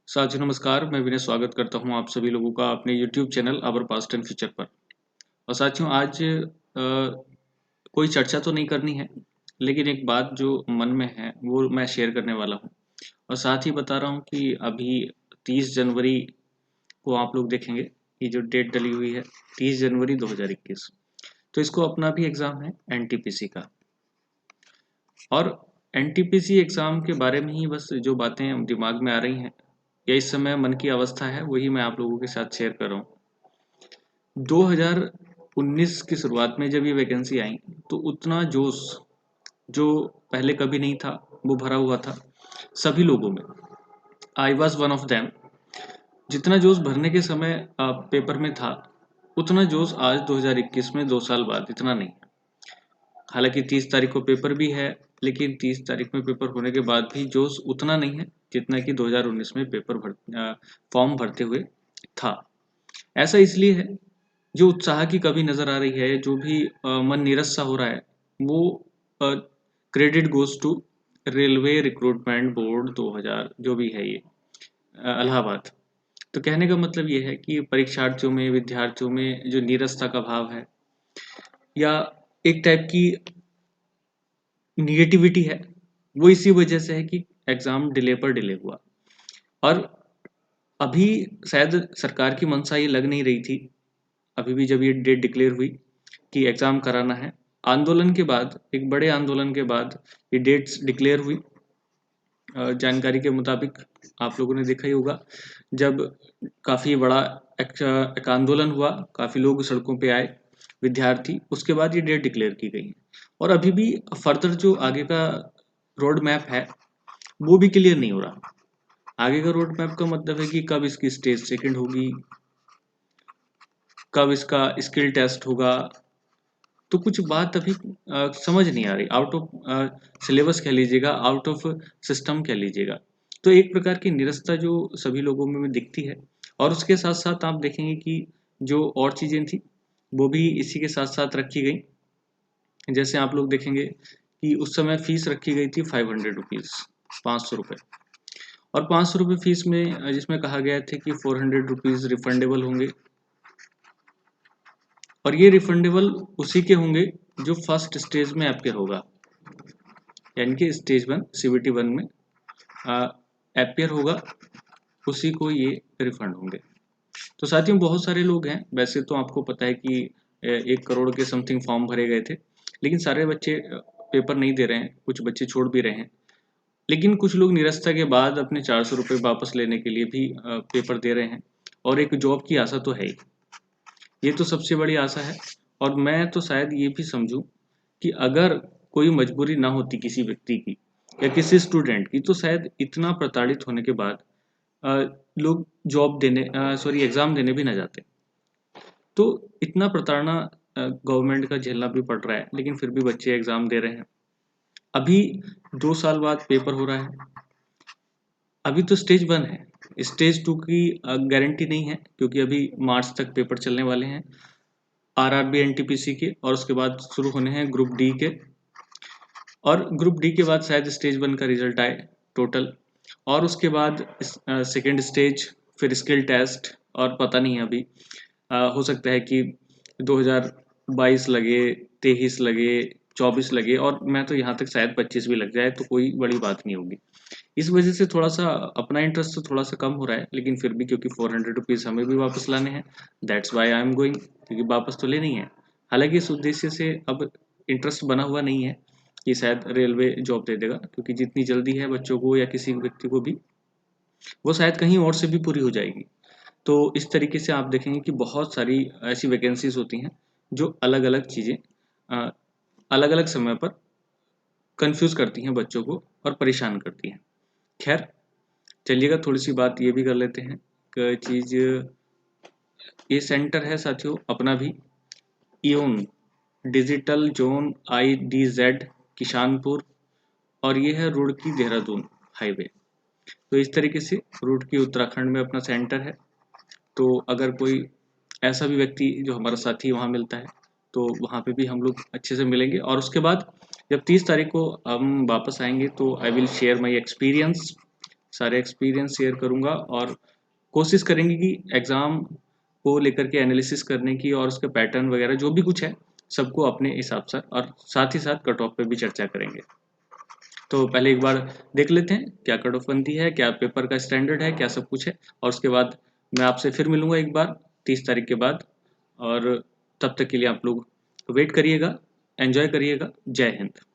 साथियों नमस्कार, मैं विनय स्वागत करता हूँ आप सभी लोगों का अपने YouTube channel our past and future पर। और साथियों आज कोई चर्चा तो नहीं करनी है, लेकिन एक बात जो मन में है वो मैं शेयर करने वाला हूँ। और साथ ही बता रहा हूँ कि अभी 30 जनवरी को आप लोग देखेंगे, ये जो डेट डली हुई है 30 जनवरी 2021, तो इसको अपना भी एग्ज़ाम है एनटीपीसी का। और एनटीपीसी एग्ज़ाम के बारे में ही बस जो बातें दिमाग में आ रही हैं या इस समय मन की अवस्था है वही मैं आप लोगों के साथ शेयर कर रहा हूँ। 2019 की शुरुआत में जब ये वैकेंसी आई तो उतना जोश जो पहले कभी नहीं था वो भरा हुआ था सभी लोगों में। I was one of them. जितना जोश भरने के समय पेपर में था उतना जोश आज 2021 में 2 साल बाद इतना नहीं। हालांकि 30 तारीख को पेपर भी है, लेकिन 30 तारीख में पेपर होने के बाद भी जोश उतना नहीं है जितना कि 2019 में फॉर्म भरते हुए था। ऐसा इसलिए है, जो उत्साह की कमी नज़र आ रही है, जो भी मन नीरस सा हो रहा है, वो credit goes to railway recruitment board 2000 जो भी है ये इलाहाबाद। तो कहने का मतलब ये है कि परीक्षार्थियों में, विद्यार्थियों में जो नीरसता का भाव है या एक टाइप की निगेटिविटी है, वो इसी वजह से है कि एग्ज़ाम डिले पर डिले हुआ। और अभी शायद सरकार की मंशा ये लग नहीं रही थी, अभी भी जब ये डेट डिक्लेयर हुई कि एग्ज़ाम कराना है। आंदोलन के बाद, एक बड़े आंदोलन के बाद ये डेट्स डिक्लेयर हुई। जानकारी के मुताबिक आप लोगों ने देखा ही होगा, जब काफ़ी बड़ा एक आंदोलन हुआ, काफ़ी लोग सड़कों पे आए, विद्यार्थी, उसके बाद ये डेट डिक्लेयर की गई है। और अभी भी फर्दर जो आगे का रोड मैप है वो भी क्लियर नहीं हो रहा। आगे का रोड मैप का मतलब है कि कब इसकी स्टेज सेकंड होगी, कब इसका स्किल टेस्ट होगा, तो कुछ बात अभी समझ नहीं आ रही। आउट ऑफ सिलेबस कह लीजिएगा, आउट ऑफ सिस्टम कह लीजिएगा। तो एक प्रकार की निरस्ता जो सभी लोगों में दिखती है। और उसके साथ साथ आप देखेंगे कि जो और चीज़ें थी वो भी इसी के साथ साथ रखी गई। जैसे आप लोग देखेंगे कि उस समय फीस रखी गई थी 500 रुपीज़, 500 रुपये। और 500 रुपये फीस में जिसमें कहा गया था कि 400 रुपीज़ रिफंडेबल होंगे। और ये रिफंडेबल उसी के होंगे जो फर्स्ट स्टेज में अपेयर होगा, यानी कि स्टेज 1 सीबीटी 1 में अपेयर होगा, उसी को ये रिफंड होंगे। तो साथियों बहुत सारे लोग हैं, वैसे तो आपको पता है कि 1 करोड़ के समथिंग फॉर्म भरे गए थे, लेकिन सारे बच्चे पेपर नहीं दे रहे हैं, कुछ बच्चे छोड़ भी रहे हैं। लेकिन कुछ लोग निरस्ता के बाद अपने 400 रुपये वापस लेने के लिए भी पेपर दे रहे हैं। और एक जॉब की आशा तो है ही, ये तो सबसे बड़ी आशा है। और मैं तो शायद ये भी समझूं कि अगर कोई मजबूरी ना होती किसी व्यक्ति की या किसी स्टूडेंट की, तो शायद इतना प्रताड़ित होने के बाद लोग जॉब देने सॉरी एग्ज़ाम देने भी ना जाते। तो इतना प्रताड़ना गवर्नमेंट का झेलना भी पड़ रहा है, लेकिन फिर भी बच्चे एग्ज़ाम दे रहे हैं। अभी 2 साल बाद पेपर हो रहा है। अभी तो स्टेज 1 है, स्टेज 2 की गारंटी नहीं है, क्योंकि अभी मार्च तक पेपर चलने वाले हैं आरआरबी एनटीपीसी के, और उसके बाद शुरू होने हैं ग्रुप डी के। और ग्रुप डी के बाद शायद स्टेज 1 का रिजल्ट आए टोटल, और उसके बाद सेकेंड स्टेज, फिर स्किल टेस्ट। और पता नहीं है अभी, हो सकता है कि 2022 लगे, 23 लगे, 24 लगे, और मैं तो यहाँ तक शायद 25 भी लग जाए तो कोई बड़ी बात नहीं होगी। इस वजह से थोड़ा सा अपना इंटरेस्ट तो थोड़ा सा कम हो रहा है, लेकिन फिर भी क्योंकि 400 रुपीज़ हमें भी वापस लाने हैं, that's why I am going, क्योंकि वापस तो लेनी है। हालांकि इस उद्देश्य से अब इंटरेस्ट बना हुआ नहीं है कि शायद रेलवे जॉब दे देगा, क्योंकि जितनी जल्दी है बच्चों को या किसी व्यक्ति को भी, वो शायद कहीं और से भी पूरी हो जाएगी। तो इस तरीके से आप देखेंगे कि बहुत सारी ऐसी वैकेंसीज होती हैं जो अलग अलग चीज़ें अलग अलग समय पर कंफ्यूज करती हैं बच्चों को और परेशान करती हैं। खैर चलिएगा, थोड़ी सी बात ये भी कर लेते हैं कि चीज़, ये सेंटर है साथियों अपना भी, इयोन डिजिटल जोन IDZ किशानपुर, और ये है रुड़की देहरादून हाईवे। तो इस तरीके से रुड़की उत्तराखंड में अपना सेंटर है। तो अगर कोई ऐसा भी व्यक्ति जो हमारा साथी वहाँ मिलता है तो वहाँ पे भी हम लोग अच्छे से मिलेंगे। और उसके बाद जब 30 तारीख को हम वापस आएंगे तो I will share my experience सारे एक्सपीरियंस शेयर करूँगा और कोशिश करेंगे कि एग्ज़ाम को लेकर के एनालिसिस करने की और उसके पैटर्न वगैरह जो भी कुछ है सबको अपने हिसाब से, और साथ ही साथ कट ऑफ पे भी चर्चा करेंगे। तो पहले एक बार देख लेते हैं क्या कट ऑफ बनती है, क्या पेपर का स्टैंडर्ड है, क्या सब कुछ है, और उसके बाद मैं आपसे फिर मिलूंगा एक बार 30 तारीख के बाद। और तब तक के लिए आप लोग वेट करिएगा, एंजॉय करिएगा। जय हिंद।